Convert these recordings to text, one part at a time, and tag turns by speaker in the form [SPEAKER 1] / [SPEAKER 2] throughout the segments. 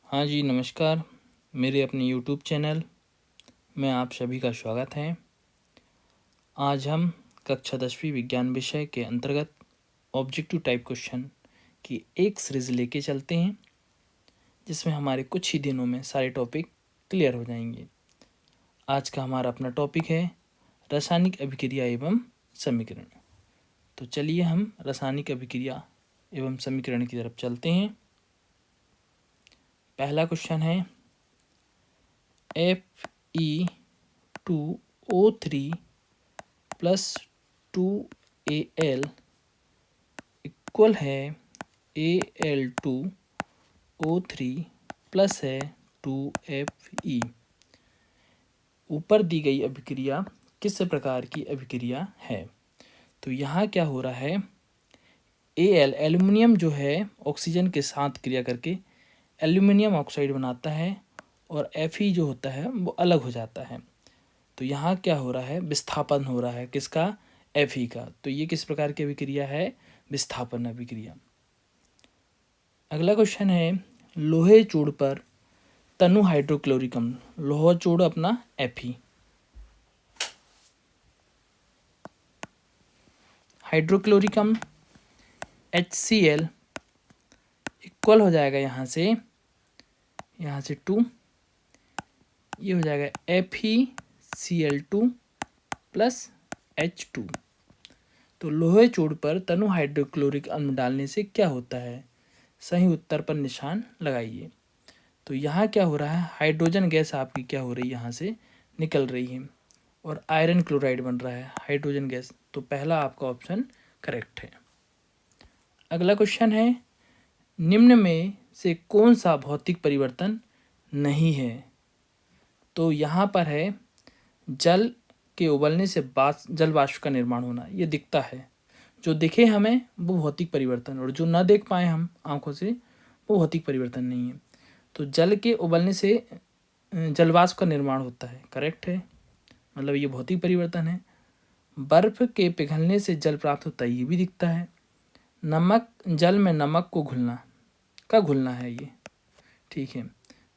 [SPEAKER 1] हाँ जी, नमस्कार। मेरे अपने यूट्यूब चैनल में आप सभी का स्वागत है। आज हम कक्षा 10वीं विज्ञान विषय के अंतर्गत ऑब्जेक्टिव टाइप क्वेश्चन की एक सीरीज़ लेके चलते हैं, जिसमें हमारे कुछ ही दिनों में सारे टॉपिक क्लियर हो जाएंगे। आज का हमारा अपना टॉपिक है रासायनिक अभिक्रिया एवं समीकरण। तो चलिए हम रासायनिक अभिक्रिया एवं समीकरण की तरफ चलते हैं। पहला क्वेश्चन है Fe2O3 प्लस 2Al इक्वल है Al2O3 प्लस है 2Fe। ऊपर दी गई अभिक्रिया किस प्रकार की अभिक्रिया है? तो यहाँ क्या हो रहा है, एल्युमिनियम जो है ऑक्सीजन के साथ क्रिया करके एल्युमिनियम ऑक्साइड बनाता है और Fe जो होता है वो अलग हो जाता है। तो यहाँ क्या हो रहा है, विस्थापन हो रहा है किसका? Fe का। तो ये किस प्रकार की अभिक्रिया है? विस्थापन अभिक्रिया। अगला क्वेश्चन है लोहे चूड़ पर तनु हाइड्रोक्लोरिक अम्ल। लोहा चूड़ अपना Fe, हाइड्रोक्लोरिक अम्ल HCl इक्वल हो जाएगा यहाँ से 2, ये हो जाएगा FeCl2 प्लस H2। तो लोहे चूड़ पर तनु हाइड्रोक्लोरिक अम्ल डालने से क्या होता है? सही उत्तर पर निशान लगाइए। तो यहाँ क्या हो रहा है, हाइड्रोजन गैस आपकी क्या हो रही है, यहाँ से निकल रही है और आयरन क्लोराइड बन रहा है हाइड्रोजन गैस। तो पहला आपका ऑप्शन करेक्ट है। अगला क्वेश्चन है निम्न में से कौन सा भौतिक परिवर्तन नहीं है? तो यहाँ पर है जल के उबलने से जल वाष्प का निर्माण होना, ये दिखता है। जो दिखे हमें वो भौतिक परिवर्तन, और जो ना देख पाए हम आंखों से वो भौतिक परिवर्तन नहीं है। तो जल के उबलने से जलवाष्प का निर्माण होता है, करेक्ट है, मतलब ये भौतिक परिवर्तन है। बर्फ के पिघलने से जल प्राप्त होता है, ये भी दिखता है। नमक, जल में नमक को घुलना का घुलना है ये, ठीक है,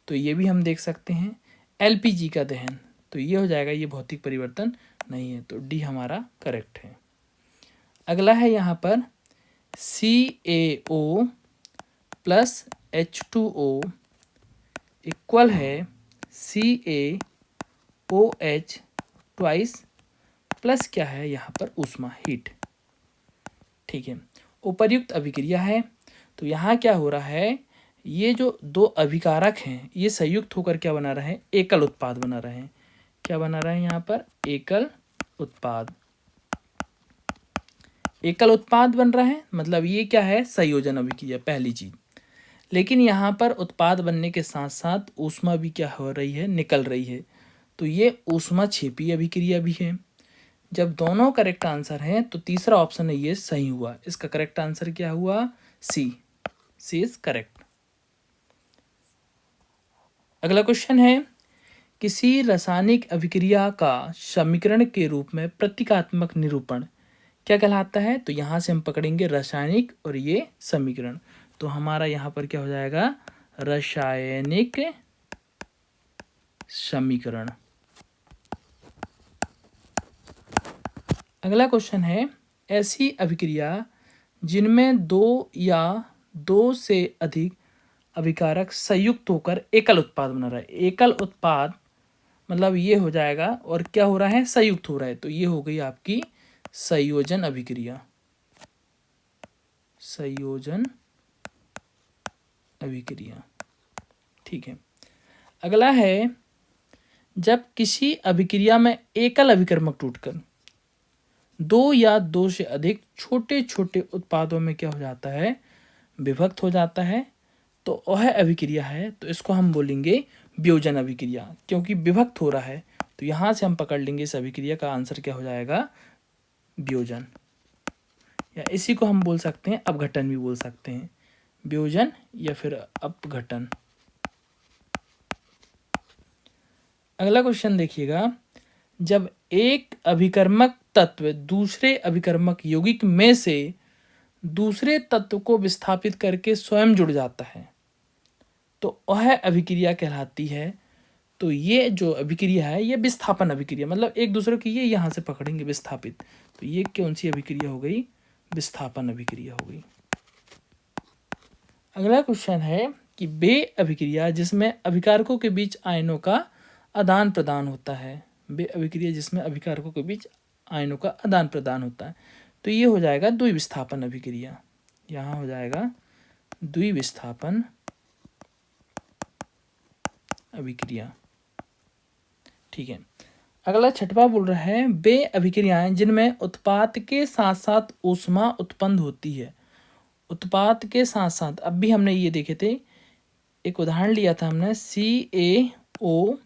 [SPEAKER 1] तो ये भी हम देख सकते हैं। LPG का दहन, तो ये हो जाएगा, ये भौतिक परिवर्तन नहीं है। तो डी हमारा करेक्ट है। अगला है यहाँ पर CaO प्लस H2O इक्वल है CaOH ट्वाइस प्लस क्या है यहाँ पर ऊष्मा, हीट, ठीक है। उपर्युक्त अभिक्रिया है। तो यहाँ क्या हो रहा है, ये जो दो अभिकारक हैं ये संयुक्त होकर क्या बना रहे हैं, एकल उत्पाद बना रहे हैं। क्या बना रहे हैं यहाँ पर? एकल उत्पाद। एकल उत्पाद बन रहा है, मतलब ये क्या है, संयोजन अभिक्रिया, पहली चीज। लेकिन यहाँ पर उत्पाद बनने के साथ साथ ऊष्मा भी क्या हो रही है, निकल रही है। तो ये ऊष्मा क्षेपी अभिक्रिया भी है। जब दोनों करेक्ट आंसर हैं तो तीसरा ऑप्शन है ये सही हुआ। इसका करेक्ट आंसर क्या हुआ? सी इज करेक्ट। अगला क्वेश्चन है किसी रासायनिक अभिक्रिया का समीकरण के रूप में प्रतीकात्मक निरूपण क्या कहलाता है? तो यहाँ से हम पकड़ेंगे रासायनिक और ये समीकरण। तो हमारा यहाँ पर क्या हो जाएगा, रासायनिक समीकरण। अगला क्वेश्चन है ऐसी अभिक्रिया जिनमें दो या दो से अधिक अभिकारक संयुक्त होकर एकल उत्पाद बना रहा है। एकल उत्पाद मतलब ये हो जाएगा, और क्या हो रहा है, संयुक्त हो रहा है। तो ये हो गई आपकी संयोजन अभिक्रिया। संयोजन अभिक्रिया, ठीक है। अगला है जब किसी अभिक्रिया में एकल अभिकर्मक टूटकर दो या दो से अधिक छोटे छोटे उत्पादों में क्या हो जाता है, विभक्त हो जाता है, तो वह अभिक्रिया है। तो इसको हम बोलेंगे वियोजन अभिक्रिया, क्योंकि विभक्त हो रहा है। तो यहाँ से हम पकड़ लेंगे इस अभिक्रिया का आंसर क्या हो जाएगा, वियोजन, या इसी को हम बोल सकते हैं अपघटन भी बोल सकते हैं, वियोजन या फिर अपघटन। अगला क्वेश्चन देखिएगा, जब एक अभिकर्मक तत्व दूसरे अभिकर्मक यौगिक में से दूसरे तत्व को विस्थापित करके स्वयं जुड़ जाता है, तो वह अभिक्रिया कहलाती है। तो ये जो अभिक्रिया है ये विस्थापन अभिक्रिया, मतलब एक दूसरे की ये यहाँ से पकड़ेंगे विस्थापित, तो ये कौन सी अभिक्रिया हो गई? विस्थापन अभिक्रिया हो गई। अगला क्वेश्चन है कि वे अभिक्रिया जिसमें अभिकारकों के बीच आयनों का आदान प्रदान होता है, वे अभिक्रिया जिसमें अभिकारकों के बीच आयनों का आदान प्रदान होता है, तो ये हो जाएगा द्विविस्थापन अभिक्रिया। यहाँ हो जाएगा द्विविस्थापन अभिक्रिया। ठीक है। अगला छठवां बोल रहा है वे अभिक्रियाएं जिनमें उत्पाद के साथ साथ ऊष्मा उत्पन्न होती है। उत्पाद के साथ साथ, अब भी हमने ये देखे थे, एक उदाहरण लिया था हमने, CaO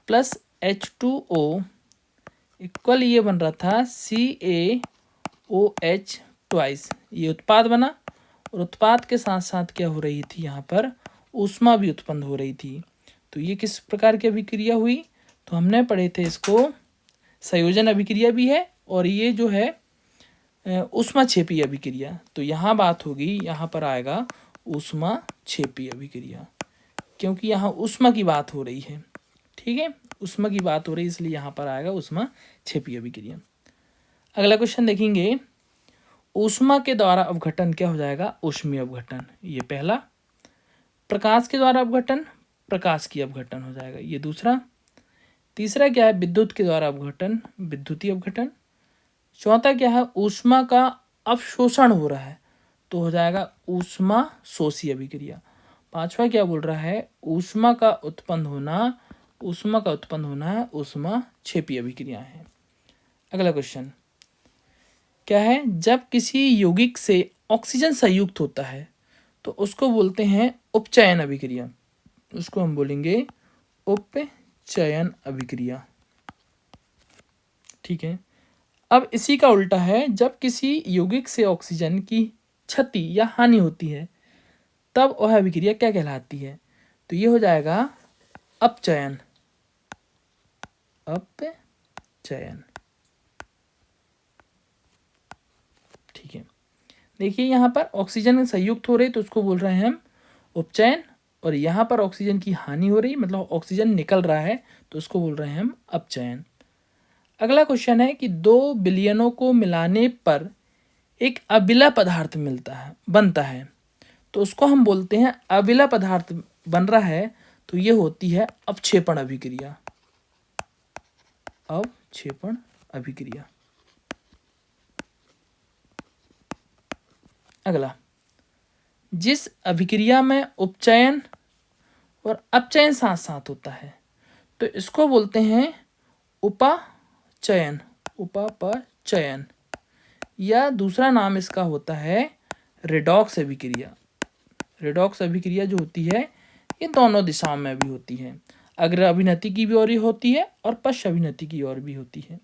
[SPEAKER 1] प्लस H2O इक्वल ये बन रहा था CaOH ट्वाइस, ये उत्पाद बना और उत्पाद के साथ साथ क्या हो रही थी, यहाँ पर ऊष्मा भी उत्पन्न हो रही थी। तो ये किस प्रकार की अभिक्रिया हुई? तो हमने पढ़े थे इसको, संयोजन अभिक्रिया भी है और ये जो है ऊष्माक्षेपी अभिक्रिया। तो यहाँ बात होगी, यहाँ पर आएगा ऊष्माक्षेपी अभिक्रिया, क्योंकि यहाँ ऊष्मा की बात हो रही है। ठीक है, ऊष्मा की बात हो रही है, इसलिए यहाँ पर आएगा ऊष्माक्षेपी अभिक्रिया। अगला क्वेश्चन देखेंगे, ऊष्मा के द्वारा अपघटन क्या हो जाएगा? ऊष्मीय अपघटन, ये पहला। प्रकाश के द्वारा अपघटन, प्रकाश की अपघटन हो जाएगा, ये दूसरा। तीसरा क्या है? विद्युत के द्वारा अपघटन, विद्युतीय अपघटन। चौथा क्या है? ऊष्मा का अवशोषण हो रहा है, तो हो जाएगा ऊष्मा शोषी अभिक्रिया। पांचवा क्या बोल रहा है? ऊष्मा का उत्पन्न होना, ऊष्मा का उत्पन्न होना है ऊष्माक्षेपी अभिक्रिया है। अगला क्वेश्चन क्या है? जब किसी यौगिक से ऑक्सीजन संयुक्त होता है तो उसको बोलते हैं उपचयन अभिक्रिया, उसको हम बोलेंगे उपचयन अभिक्रिया। ठीक है। अब इसी का उल्टा है, जब किसी यौगिक से ऑक्सीजन की क्षति या हानि होती है तब वह अभिक्रिया क्या कहलाती है? तो ये हो जाएगा अपचयन, अपचयन। ठीक है, देखिए यहाँ पर ऑक्सीजन संयुक्त हो रही तो उसको बोल रहे हैं हम उपचयन, और यहाँ पर ऑक्सीजन की हानि हो रही मतलब ऑक्सीजन निकल रहा है तो उसको बोल रहे हैं हम अपचयन। अगला क्वेश्चन है कि 2 विलयनों को मिलाने पर एक अबिला पदार्थ बनता है, तो उसको हम बोलते हैं, अबिला पदार्थ बन रहा है तो ये होती है अपक्षेपण अभिक्रिया, अपक्षेपण अभिक्रिया। अगला, जिस अभिक्रिया में उपचयन और अपचयन साथ साथ होता है तो इसको बोलते हैं उपापचयन, उपापचयन, या दूसरा नाम इसका होता है रेडॉक्स अभिक्रिया। रेडॉक्स अभिक्रिया जो होती है ये दोनों दिशाओं में भी होती है, अग्र अभिनति की भी ओर होती है और पश्च अभिनति की ओर भी होती है।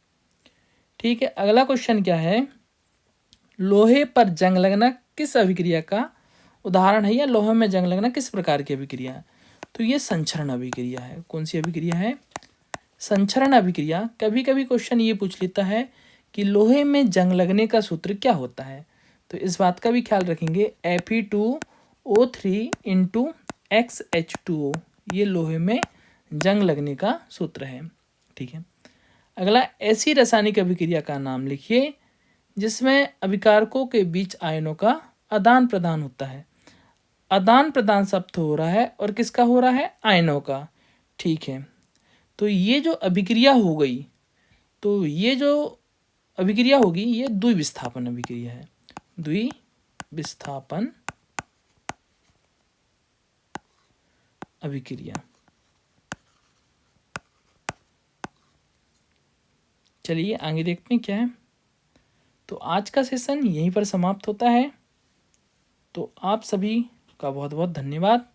[SPEAKER 1] ठीक है। अगला क्वेश्चन क्या है? लोहे पर जंग लगना किस अभिक्रिया का उदाहरण है, या लोहे में जंग लगना किस प्रकार की अभिक्रिया है? तो ये संचरण अभिक्रिया है। कौन सी अभिक्रिया है? संचरण अभिक्रिया। कभी कभी क्वेश्चन ये पूछ लेता है कि लोहे में जंग लगने का सूत्र क्या होता है, तो इस बात का भी ख्याल रखेंगे, Fe2O3 इंटू XH2O, ये लोहे में जंग लगने का सूत्र है। ठीक है। अगला, ऐसी रासायनिक अभिक्रिया का नाम लिखिए जिसमें अभिकारकों के बीच आयनों का आदान प्रदान होता है। आदान प्रदान शब्द हो रहा है और किसका हो रहा है? आयनों का। ठीक है, तो ये जो अभिक्रिया हो गई, तो ये जो अभिक्रिया होगी ये द्विविस्थापन अभिक्रिया है, द्विविस्थापन अभिक्रिया। चलिए आगे देखते हैं क्या है। तो आज का सेशन यहीं पर समाप्त होता है। तो आप सभी का बहुत बहुत धन्यवाद।